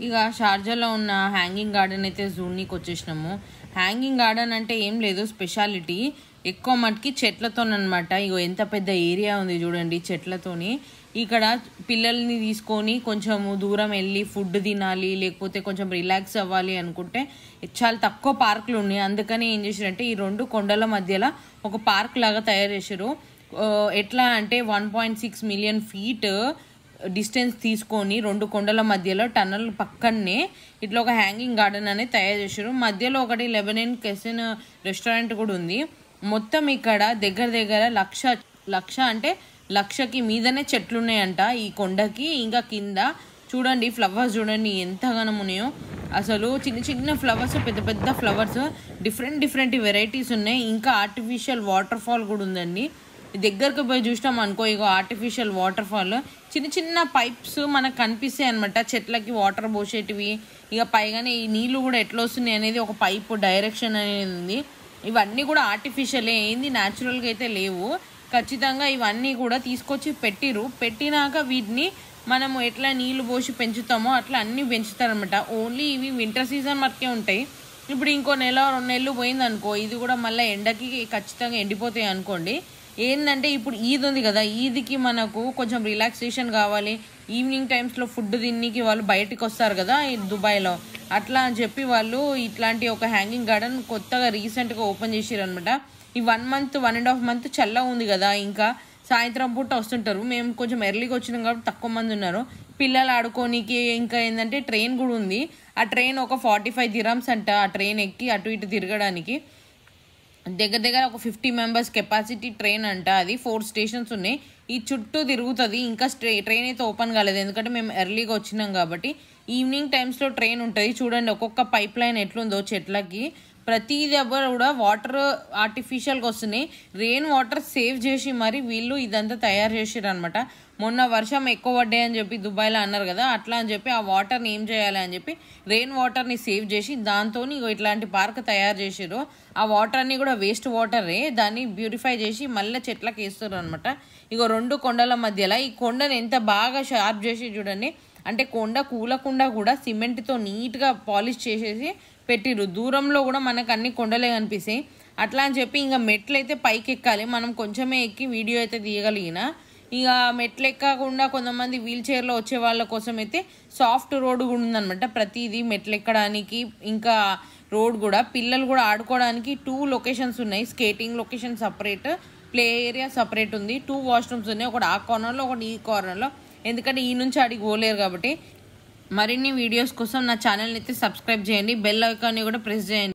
ఇక షార్జాలో ఉన్న hanging garden అయితే జూనికి వచ్చేసినాము. హ్యాంగింగ్ గార్డెన్ అంటే ఏం లేదు, స్పెషాలిటీ ఎక్కువ మటుకి చెట్లతోనమాట. ఇగో ఎంత పెద్ద ఏరియా ఉంది చూడండి చెట్లతోని. ఇక్కడ పిల్లల్ని తీసుకొని కొంచెము దూరం వెళ్ళి ఫుడ్ తినాలి, లేకపోతే కొంచెం రిలాక్స్ అవ్వాలి అనుకుంటే చాలా తక్కువ పార్కులు ఉన్నాయి. అందుకని ఏం చేశారంటే ఈ 2 కొండల మధ్యలో ఒక పార్క్ లాగా తయారు చేశారు. ఎట్లా అంటే 1.6 మిలియన్ ఫీట్ డిస్టెన్స్ తీసుకొని 2 కొండల మధ్యలో టన్నల్ పక్కనే ఇట్లా ఒక హ్యాంగింగ్ గార్డెన్ అనేది తయారు చేశారు. మధ్యలో ఒకటి లెబనన్ కెసిన్ రెస్టారెంట్ కూడా ఉంది. మొత్తం ఇక్కడ దగ్గర లక్ష అంటే లక్షకి మీదనే చెట్లు ఉన్నాయంట ఈ కొండకి. ఇంకా కింద చూడండి ఫ్లవర్స్ చూడండి ఎంతగానో ఉన్నాయో. అసలు చిన్న ఫ్లవర్స్, పెద్ద ఫ్లవర్స్, డిఫరెంట్ వెరైటీస్ ఉన్నాయి. ఇంకా ఆర్టిఫిషియల్ వాటర్ ఫాల్ కూడా ఉందండి. దగ్గరకు పోయి చూసినాం అనుకో, ఇగో ఆర్టిఫిషియల్ వాటర్ ఫాల్ చిన్న పైప్స్ మనకు కనిపిస్తాయి అనమాట, చెట్లకి వాటర్ పోసేటివి. ఇక పైగానే ఈ నీళ్లు కూడా ఎట్లా వస్తున్నాయి అనేది ఒక పైప్ డైరెక్షన్ అనేది ఉంది. ఇవన్నీ కూడా ఆర్టిఫిషియలే, ఏంది న్యాచురల్గా అయితే లేవు. ఖచ్చితంగా ఇవన్నీ కూడా తీసుకొచ్చి పెట్టినాక వీటిని మనము ఎట్లా నీళ్లు పోసి పెంచుతామో అట్లా అన్నీ పెంచుతారనమాట. ఓన్లీ ఇవి వింటర్ సీజన్ మటుకే ఉంటాయి. ఇప్పుడు ఇంకో 1-2 నెలలు పోయిందనుకో ఇది కూడా మళ్ళీ ఎండకి ఖచ్చితంగా ఎండిపోతాయి అనుకోండి. ఏంటంటే ఇప్పుడు ఈద్ ఉంది కదా, ఈద్కి మనకు కొంచెం రిలాక్సేషన్ కావాలి, ఈవినింగ్ టైమ్స్లో ఫుడ్ తిన్నికి వాళ్ళు బయటకు వస్తారు కదా దుబాయ్లో, అట్లా అని చెప్పి వాళ్ళు ఇట్లాంటి ఒక హ్యాంగింగ్ గార్డెన్ కొత్తగా రీసెంట్గా ఓపెన్ చేసారు అనమాట. ఈ 1.5 మంత్ చల్ల ఉంది కదా, ఇంకా సాయంత్రం పూట వస్తుంటారు. మేము కొంచెం ఎర్లీగా వచ్చినాం కాబట్టి తక్కువ మంది ఉన్నారు. పిల్లలు ఆడుకోనికి ఇంకా ఏంటంటే ట్రైన్ కూడా ఉంది. ఆ ట్రైన్ ఒక 45 dirhams అంట. ఆ ట్రైన్ ఎక్కి అటు ఇటు తిరగడానికి దగ్గర ఒక 50 members కెపాసిటీ ట్రైన్ అంట. అది 4 స్టేషన్స్ ఉన్నాయి, ఈ చుట్టూ తిరుగుతుంది. ఇంకా ట్రైన్ అయితే ఓపెన్ కాలేదు ఎందుకంటే మేము ఎర్లీగా వచ్చినాం కాబట్టి. ఈవినింగ్ టైమ్స్లో ట్రైన్ ఉంటుంది. చూడండి ఒక్కొక్క పైప్ లైన్ ఎట్లుందో చెట్లకి. ప్రతి దగ్గర కూడా వాటర్ ఆర్టిఫిషియల్గా వస్తున్నాయి. రెయిన్ వాటర్ సేవ్ చేసి మరి వీళ్ళు ఇదంతా తయారు చేసారు అనమాట. మొన్న వర్షం ఎక్కువ పడ్డాయని చెప్పి దుబాయ్లో అన్నారు కదా, అట్లా అని చెప్పి ఆ వాటర్ని ఏం చేయాలి అని చెప్పి రెయిన్ వాటర్ని సేవ్ చేసి దాంతో ఇట్లాంటి పార్క్ తయారు చేసారు. ఆ వాటర్ని కూడా వేస్ట్ వాటరే, దాన్ని బ్యూటిఫై చేసి మళ్ళీ చెట్లకి వేస్తారు అనమాట. 2 కొండల మధ్యలో ఈ కొండని ఎంత బాగా షార్ప్ చేసి చూడండి. అంటే కొండ కూలకుండా కూడా సిమెంట్తో నీట్గా పాలిష్ చేసేసి పెట్టిరు. దూరంలో కూడా మనకు అన్ని కొండలే కనిపిస్తాయి. అట్లా అని చెప్పి ఇంకా మెట్లు అయితే పైకి ఎక్కాలి. మనం కొంచెమే ఎక్కి వీడియో అయితే తీయగలిగిన. ఇక మెట్లు ఎక్కకుండా కొంతమంది వీల్ చైర్లో వచ్చే వాళ్ళ కోసం అయితే సాఫ్ట్ రోడ్ కూడా ఉందనమాట. ప్రతిదీ మెట్లు ఎక్కడానికి ఇంకా రోడ్ కూడా, పిల్లలు కూడా ఆడుకోవడానికి 2 లొకేషన్స్ ఉన్నాయి. Skating location separate, play area separate ఉంది. 2 వాష్రూమ్స్ ఉన్నాయి, ఒకటి ఆ కార్నర్లో ఒకటి ఈ కార్నర్లో. ఎందుకంటే ఈ నుంచి అడిగి పోలేరు కాబట్టి. మరిన్ని వీడియోస్ కోసం నా ఛానల్ని అయితే సబ్స్క్రైబ్ చేయండి, బెల్ ఐకాన్ని కూడా ప్రెస్ చేయండి.